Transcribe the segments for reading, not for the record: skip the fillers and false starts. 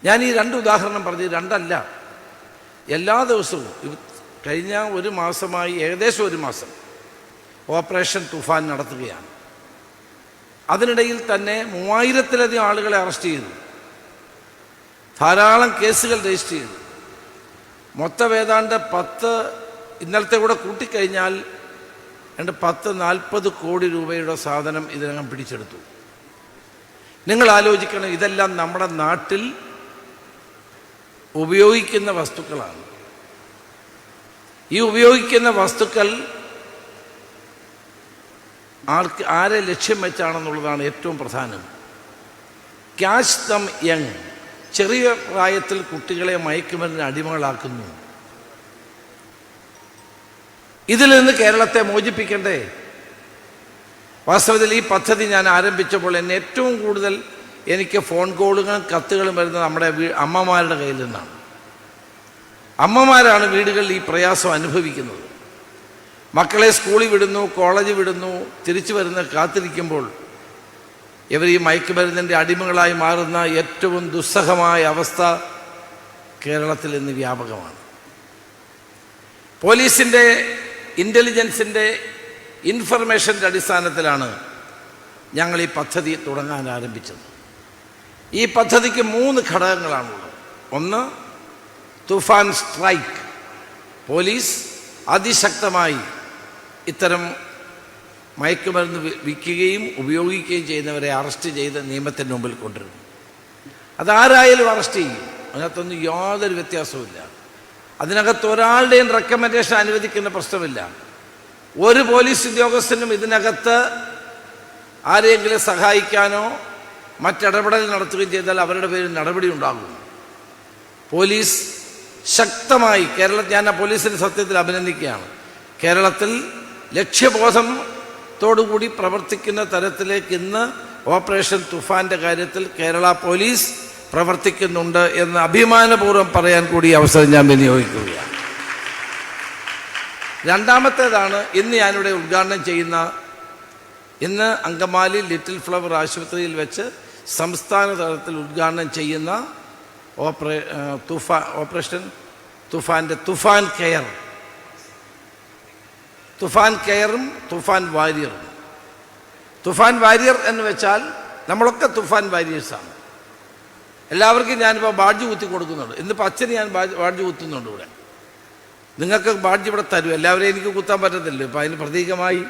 ഞാൻ ഈ രണ്ട് ഉദാഹരണം പറഞ്ഞ് രണ്ടല്ല, എല്ലാ ദിവസവും കഴിഞ്ഞ ഒരു മാസമായി ഏകദേശം ഒരു മാസം ഓപ്പറേഷൻ തുഫാൻ നടത്തുകയാണ്. അതിനിടയിൽ തന്നെ 3000-ലധികം ആളുകളെ അറസ്റ്റ് ചെയ്തു, ധാരാളം കേസുകൾ രജിസ്റ്റർ ചെയ്തു. മൊത്തം ഏതാണ്ട് 10 ഇന്നലത്തെ കൂടെ കൂട്ടിക്കഴിഞ്ഞാൽ 10-40 കോടി രൂപയുടെ സാധനം ഇതിനകം പിടിച്ചെടുത്തു. നിങ്ങൾ ആലോചിക്കണം, ഇതെല്ലാം നമ്മുടെ നാട്ടിൽ ഉപയോഗിക്കുന്ന വസ്തുക്കളാണ്. ഈ ഉപയോഗിക്കുന്ന വസ്തുക്കൾ ആരെ ലക്ഷ്യം വെച്ചാണെന്നുള്ളതാണ് ഏറ്റവും പ്രധാനം. ക്യാച്ച് ദം യങ്, ചെറിയ പ്രായത്തിൽ കുട്ടികളെ മയക്കുമരുന്നിന് അടിമകളാക്കുന്നു. ഇതിൽ നിന്ന് കേരളത്തെ മോചിപ്പിക്കണ്ടേ? വാസ്തവത്തിൽ ഈ പദ്ധതി ഞാൻ ആരംഭിച്ചപ്പോൾ എന്നെ ഏറ്റവും കൂടുതൽ എനിക്ക് ഫോൺ കോളുകളും കത്തുകളും വരുന്നത് നമ്മുടെ അമ്മമാരുടെ കയ്യിൽ നിന്നാണ്. അമ്മമാരാണ് വീടുകളിൽ ഈ പ്രയാസം അനുഭവിക്കുന്നത്. മക്കളെ സ്കൂളിൽ വിടുന്നു, കോളേജ് വിടുന്നു, തിരിച്ചു വരുന്ന കാത്തിരിക്കുമ്പോൾ ഇവർ ഈ മയക്കുമരുന്നിൻ്റെ അടിമകളായി മാറുന്ന ഏറ്റവും ദുസ്സഹമായ അവസ്ഥ കേരളത്തിൽ ഇന്ന് വ്യാപകമാണ്. പോലീസിൻ്റെ ഇൻ്റലിജൻസിൻ്റെ ഇൻഫർമേഷൻ്റെ അടിസ്ഥാനത്തിലാണ് ഞങ്ങൾ ഈ പദ്ധതി തുടങ്ങാൻ ആരംഭിച്ചത്. ഈ പദ്ധതിക്ക് 3 ഘടകങ്ങളാണുള്ളത്. ഒന്ന്, തുഫാൻ സ്ട്രൈക്ക്. പോലീസ് അതിശക്തമായി ഇത്തരം മയക്കുമരുന്ന് വിൽക്കുകയും ഉപയോഗിക്കുകയും ചെയ്യുന്നവരെ അറസ്റ്റ് ചെയ്ത് നിയമത്തിൻ്റെ മുമ്പിൽ കൊണ്ടുവരും. അതാരായാലും അറസ്റ്റ് ചെയ്യും, അതിനകത്തൊന്നും യാതൊരു വ്യത്യാസവുമില്ല. അതിനകത്ത് ഒരാളുടെയും റെക്കമെൻഡേഷൻ അനുവദിക്കുന്ന പ്രശ്നമില്ല. ഒരു പോലീസ് ഉദ്യോഗസ്ഥനും ഇതിനകത്ത് ആരെയെങ്കിലും സഹായിക്കാനോ മറ്റിടപെടൽ നടത്തുകയും ചെയ്താൽ അവരുടെ പേരിൽ നടപടി ഉണ്ടാകും. പോലീസ് ശക്തമായി ഞാൻ ആ പോലീസിനെ സത്യത്തിൽ അഭിനന്ദിക്കുകയാണ്. കേരളത്തിൽ ലക്ഷ്യബോധത്തോടുകൂടി പ്രവർത്തിക്കുന്ന തരത്തിലേക്ക് ഇന്ന് ഓപ്പറേഷൻ തുഫാൻ്റെ കാര്യത്തിൽ കേരള പോലീസ് പ്രവർത്തിക്കുന്നുണ്ട് എന്ന് അഭിമാനപൂർവ്വം പറയാൻ കൂടി അവസരം ഞാൻ വിനിയോഗിക്കുകയാണ്. രണ്ടാമത്തേതാണ് ഇന്ന് ഞാനിവിടെ ഉദ്ഘാടനം ചെയ്യുന്ന, ഇന്ന് അങ്കമാലി ലിറ്റിൽ ഫ്ലവർ ആശുപത്രിയിൽ വെച്ച് സംസ്ഥാന തലത്തിൽ ഉദ്ഘാടനം ചെയ്യുന്ന ഓപ്പറേഷൻ തുഫാൻ്റെ തുഫാൻ കെയർ. തുഫാൻ കെയറും തുഫാൻ വാരിയറും. തുഫാൻ വാരിയർ എന്ന് വെച്ചാൽ നമ്മളൊക്കെ തുഫാൻ വാരിയേഴ്സാണ്. എല്ലാവർക്കും ഞാനിപ്പോൾ ബാഡ്ജ് കുത്തി കൊടുക്കുന്നുണ്ട്. ഇന്നിപ്പോൾ അച്ഛന് ഞാൻ ബാഡ്ജ് കുത്തുന്നുണ്ട് ഇവിടെ. നിങ്ങൾക്ക് ബാഡ്ജ് ഇവിടെ തരും. എല്ലാവരെയും എനിക്ക് കുത്താൻ പറ്റത്തില്ല. ഇപ്പോൾ അതിന് പ്രതീകമായി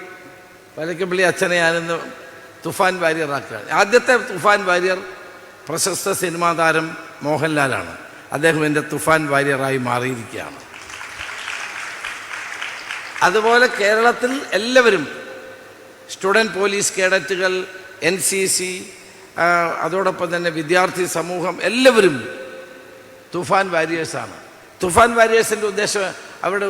വലക്കപ്പള്ളി അച്ഛനെ ഞാനിന്ന് തുഫാൻ വാരിയർ ആക്കുകയാണ്. ആദ്യത്തെ തുഫാൻ വാരിയർ പ്രശസ്ത സിനിമാ താരം മോഹൻലാലാണ്. അദ്ദേഹം എൻ്റെ തുഫാൻ വാരിയറായി മാറിയിരിക്കുകയാണ്. അതുപോലെ കേരളത്തിൽ എല്ലാവരും, സ്റ്റുഡൻറ്റ് പോലീസ് കേഡറ്റുകൾ, NCC, അതോടൊപ്പം തന്നെ വിദ്യാർത്ഥി സമൂഹം, എല്ലാവരും തുഫാൻ വാരിയേഴ്സാണ്. തുഫാൻ വാരിയേഴ്സിൻ്റെ ഉദ്ദേശം അവിടെ